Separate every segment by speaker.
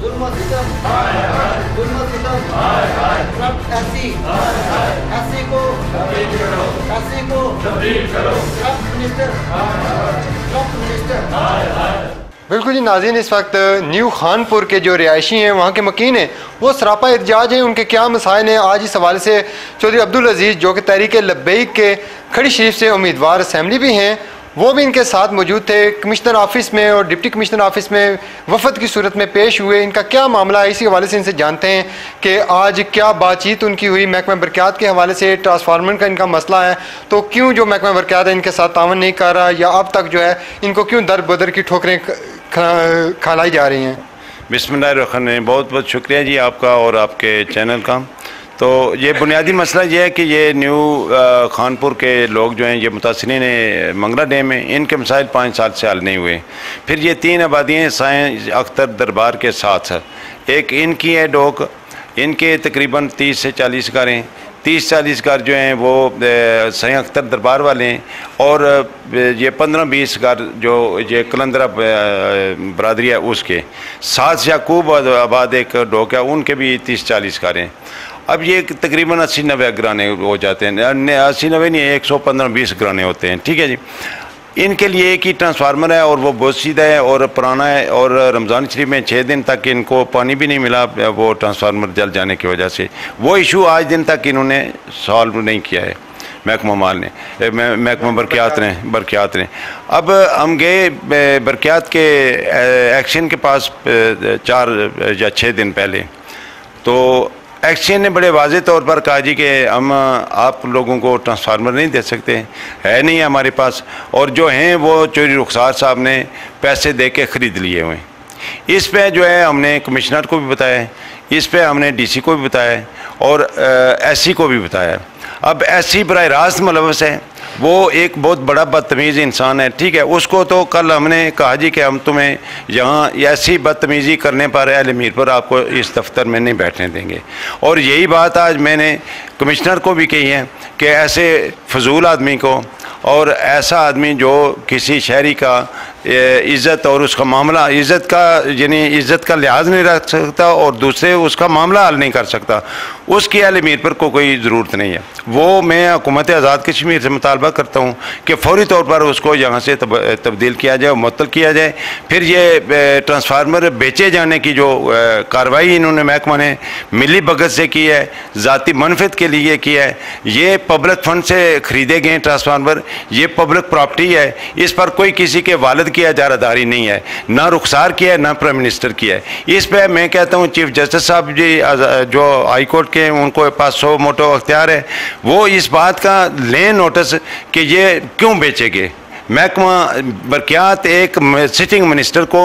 Speaker 1: जुल्म सितम, जुल्म सितम, करप्ट एससी को करप्ट मिनिस्टर।
Speaker 2: बिल्कुल जी नाज़रीन, इस वक्त न्यू खानपुर के जो रिहायशी हैं, वहाँ के मकीन हैं, वो सरापा एहतजाज हैं। उनके क्या मसाइल हैं, आज इस हवाले से चौधरी अब्दुल अजीज़ जो कि तहरीक लब्बैक के खड़ी शरीफ से उम्मीदवार असम्बली भी हैं, वो भी इनके साथ मौजूद थे। कमिश्नर ऑफिस में और डिप्टी कमिश्नर ऑफिस में वफद की सूरत में पेश हुए। इनका क्या मामला है, इसी हवाले से इनसे जानते हैं कि आज क्या बातचीत उनकी हुई। महकमा बरक़ियात के हवाले से ट्रांसफार्मर का इनका मसला है, तो क्यों जो महकमा बरक़ियात है इनके साथ तावन नहीं कर रहा, या अब तक जो है इनको क्यों दर बदर की ठोकरें खालाई जा रही हैं।
Speaker 3: बिस्मिल्लाहिर्रहमानिर्रहीम। बहुत बहुत शुक्रिया जी आपका और आपके चैनल का। तो ये बुनियादी मसला ये है कि ये न्यू खानपुर के लोग जो हैं, ये मुतासिरीन मंगला डैम में, इनके मसाइल 5 साल से हल नहीं हुए। फिर ये 3 आबादियाँ साईं अख्तर दरबार के साथ, एक इनकी है डोक, इनके तकरीबन 30 से 40 घर हैं। 30-40 घर जो हैं वो साईं अख्तर दरबार वाले हैं, और ये 15-20 घर जो ये कलंदरा बरादरी है उसके साथ याकूब आबाद एक डोक है, उनके भी 30-40 घर हैं। अब ये तकरीबन 80-90 घराने हो जाते हैं, 80-90 नहीं, 115-20 घराने होते हैं। ठीक है जी। इनके लिए एक ही ट्रांसफार्मर है और वो बहुत सीधा है और पुराना है, और रमज़ान शरीफ में 6 दिन तक इनको पानी भी नहीं मिला, वो ट्रांसफार्मर जल जाने की वजह से। वो इशू आज दिन तक इन्होंने सॉल्व नहीं किया है महकमा माल ने, महकमा बरक़ियात ने। अब हम गए बरक़ियात के एक्शन के पास 4 या 6 दिन पहले, तो एक्शन ने बड़े वाज़े तौर पर कहा जी कि हम आप लोगों को ट्रांसफार्मर नहीं दे सकते, है नहीं हमारे पास, और जो हैं वो चौधरी रुखसार साहब ने पैसे दे के ख़रीद लिए हुए। इस पे जो है हमने कमिश्नर को भी बताया, इस पे हमने डीसी को भी बताया और एससी को भी बताया। अब एससी बराह रास्त मुलव्वस है, वो एक बहुत बड़ा बदतमीज़ इंसान है। ठीक है, उसको तो कल हमने कहा जी कि हम तुम्हें यहाँ ऐसी बदतमीज़ी करने पर अहले मीर पर आपको इस दफ्तर में नहीं बैठने देंगे, और यही बात आज मैंने कमिश्नर को भी कही है कि ऐसे फजूल आदमी को, और ऐसा आदमी जो किसी शहरी का इज़्ज़त और उसका मामला, इज़्ज़त का यानी इज़्ज़त का लिहाज नहीं रख सकता और दूसरे उसका मामला हल नहीं कर सकता, उसकी अहले मीर पर कोई ज़रूरत नहीं है। वो मैं हुकूमत आज़ाद कश्मीर से मुतालबा करता हूँ कि फौरी तौर पर उसको यहाँ से तब्दील किया जाए, मुअत्तल किया जाए। फिर ये ट्रांसफार्मर बेचे जाने की जो कार्रवाई इन्होंने महकमा ने मिली भगत से की है, ज़ाती मनफियत के लिए की है, ये पब्लिक फ़ंड से ख़रीदे गए ट्रांसफार्मर, ये पब्लिक प्रॉपर्टी है, इस पर कोई किसी के वालिद की इजारादारी नहीं है, ना रुखसार की है ना प्राइम मिनिस्टर की है। इस पर मैं कहता हूँ चीफ जस्टिस साहब जी जो हाई कोर्ट के, उनको पास 100 मोटो अख्तियार है, वो इस बात का लें नोटिस कि ये क्यों बेचे गए। महकमा बरक़ियात एक सिटिंग मिनिस्टर को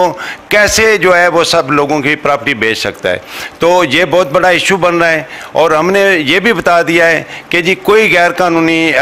Speaker 3: कैसे जो है वो सब लोगों की प्रॉपर्टी बेच सकता है, तो ये बहुत बड़ा इशू बन रहा है। और हमने ये भी बता दिया है कि जी कोई गैर कानूनी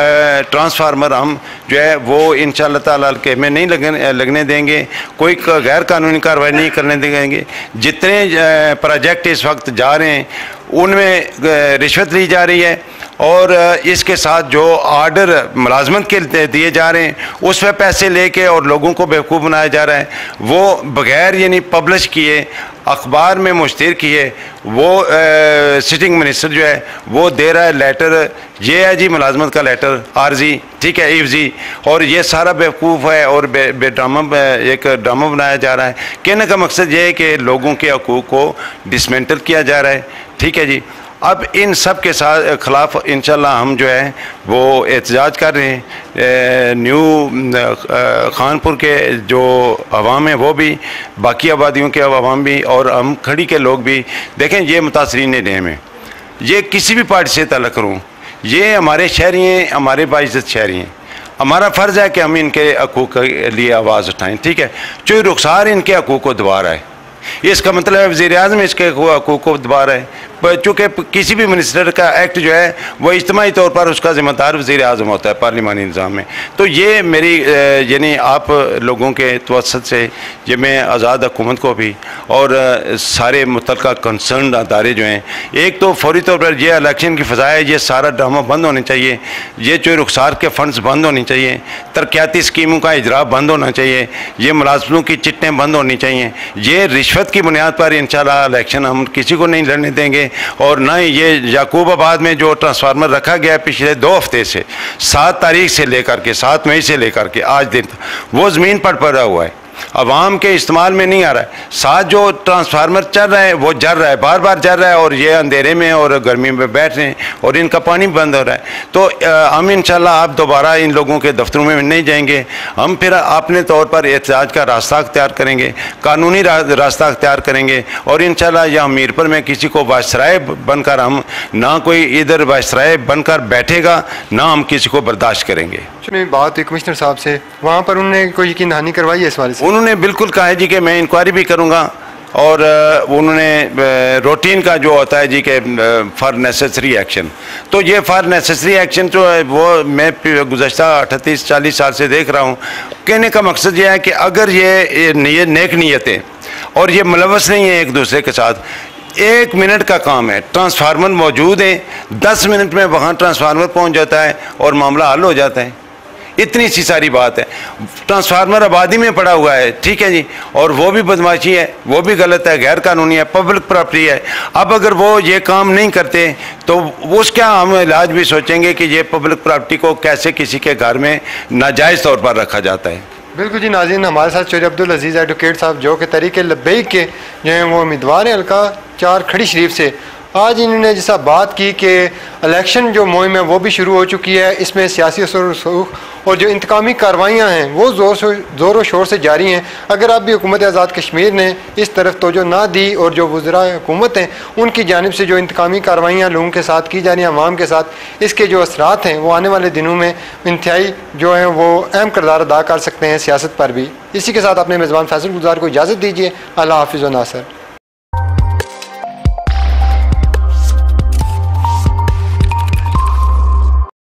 Speaker 3: ट्रांसफार्मर हम जो है वो इंशाअल्लाह ताला के में नहीं लगने देंगे, कोई गैर कानूनी कार्रवाई नहीं करने देंगे। जितने प्रोजेक्ट इस वक्त जा रहे हैं उनमें रिश्वत ली जा रही है, और इसके साथ जो आर्डर मुलाजमत के दिए जा रहे हैं उस पर पैसे लेके और लोगों को बेवकूफ़ बनाया जा रहा है। वो बग़ैर यानी पब्लिश किए, अखबार में मुश्तहर किए, वो सिटिंग मिनिस्टर जो है वो दे रहा है लेटर, ये है जी मुलाजमत का लेटर आर्जी, ठीक है, इफ्जी, और ये सारा बेवकूफ़ है और ड्रामा, एक ड्रामा बनाया जा रहा है। कहने का मकसद ये है कि लोगों के हकूक़ को डिसमेंटल किया जा रहा है। ठीक है जी। अब इन सब के साथ ख़िलाफ़ इंशाल्लाह हम जो है वो एहतजाज कर रहे हैं। न्यू खानपुर के जो अवाम है वो भी, बाकी आबादियों के अवाम भी, और हम खड़ी के लोग भी। देखें, ये मुतासरीन डैम है, ये किसी भी पार्टी से ताल्लुक़ करूँ, ये हमारे शहरी हैं, हमारे बाइज़्ज़त शहरी हैं। हमारा फ़र्ज़ है कि हम इनके हकूक़ के लिए आवाज़ उठाएँ। ठीक है, चौधरी रुखसार इनके हकूक़ को दबा रहा है, इसका मतलब है वज़ीर-ए-आज़म इसके हकूक़ को दबा रहा है। चूँकि किसी भी मिनिस्टर का एक्ट जो है वो इज्तिमाई तौर पर उसका ज़िम्मेदार वज़ीर-ए-आज़म होता है पार्लिमानी निज़ाम में। तो ये मेरी यानी आप लोगों के तवस्सुत से ये मैं आज़ाद हुकूमत को भी और सारे मुतल्लिक़ा कंसर्न अदारे जो हैं, एक तो फौरी तौर पर ये इलेक्शन की फ़ज़ा है, ये सारा ड्रामा बंद होने चाहिए, ये जो रुखसार के फ़ंड्स बंद होनी चाहिए, तरक्याती स्कीमों का इजरा बंद होना चाहिए, ये मुलाज़मों की चिट्टें बंद होनी चाहिए, ये रिश्वत रिश्वत की बुनियाद पर इंशाल्लाह इलेक्शन हम किसी को नहीं लड़ने देंगे। और ना ही ये याकूबाबाद में जो ट्रांसफार्मर रखा गया है पिछले 2 हफ्ते से, 7 तारीख से लेकर के 7 मई से लेकर के आज दिन तक, वो ज़मीन पर पड़ा हुआ है, अवाम के इस्तेमाल में नहीं आ रहा है। साथ जो ट्रांसफार्मर चल रहा है वो जल रहा है, बार बार जल रहा है, और ये अंधेरे में और गर्मी में बैठ रहे हैं और इनका पानी बंद हो रहा है। तो हम इंशाल्लाह अब दोबारा इन लोगों के दफ्तरों में नहीं जाएंगे। हम फिर अपने तौर पर एहतजाज का रास्ता अख्तियार करेंगे, कानूनी रास्ता अख्तियार करेंगे, और इंशाल्लाह यहाँ मीरपुर में किसी को वायसराय बनकर हम, ना कोई इधर वायसराय बनकर बैठेगा, ना हम किसी को बर्दाश्त करेंगे।
Speaker 2: बात हुई कमिश्नर साहब से, वहाँ पर उन्होंने कोई यकीन दहानी करवाई है इस बारे से?
Speaker 3: उन्होंने बिल्कुल कहा है जी कि मैं इंक्वायरी भी करूँगा, और उन्होंने रूटीन का जो होता है जी के फॉर नेसेसरी एक्शन, तो ये फॉर नेसेसरी एक्शन जो है वो मैं गुज़श्ता 38-40 साल से देख रहा हूँ। कहने का मकसद ये है कि अगर ये नेक नीयतें और ये मुलव्वस नहीं है एक दूसरे के साथ, 1 मिनट का काम है, ट्रांसफार्मर मौजूद है, 10 मिनट में वहाँ ट्रांसफार्मर पहुँच जाता है और मामला हल हो जाता है। इतनी सी सारी बात है। ट्रांसफार्मर आबादी में पड़ा हुआ है, ठीक है जी, और वो भी बदमाशी है, वो भी गलत है, गैर कानूनी है, पब्लिक प्रॉपर्टी है। अब अगर वो ये काम नहीं करते तो उसका हम इलाज भी सोचेंगे कि ये पब्लिक प्रॉपर्टी को कैसे किसी के घर में नाजायज़ तौर पर रखा जाता है।
Speaker 2: बिल्कुल जी नाज़रीन, हमारे साथ चौधरी अब्दुल अजीज़ एडवोकेट साहब जो कि तहरीक लब्बैक के जो हैं वो उम्मीदवार हैं हल्का 4 खड़ी शरीफ से। आज इन्होंने जैसा बात की कि इलेक्शन जो मुहिम है वो भी शुरू हो चुकी है, इसमें सियासी और जो इंतकामी कार्रवाइयाँ हैं वो ज़ोर व शोर से जारी हैं। अगर अब भी हुकूमत आज़ाद कश्मीर ने इस तरफ तवज्जो ना दी और जो वज़रा हुकूमत हैं उनकी जानिब से जो इंतकामी कार्रवाइयाँ लोगों के साथ की जा रही हैं, अवाम के साथ, इसके जो असरात हैं वो आने वाले दिनों में इंतहाई जो हैं वो अहम किरदार अदा कर सकते हैं सियासत पर भी। इसी के साथ अपने मेज़बान फैसल गुलजार को इजाज़त दीजिए। अल्लाह हाफ़िज़ व नासर।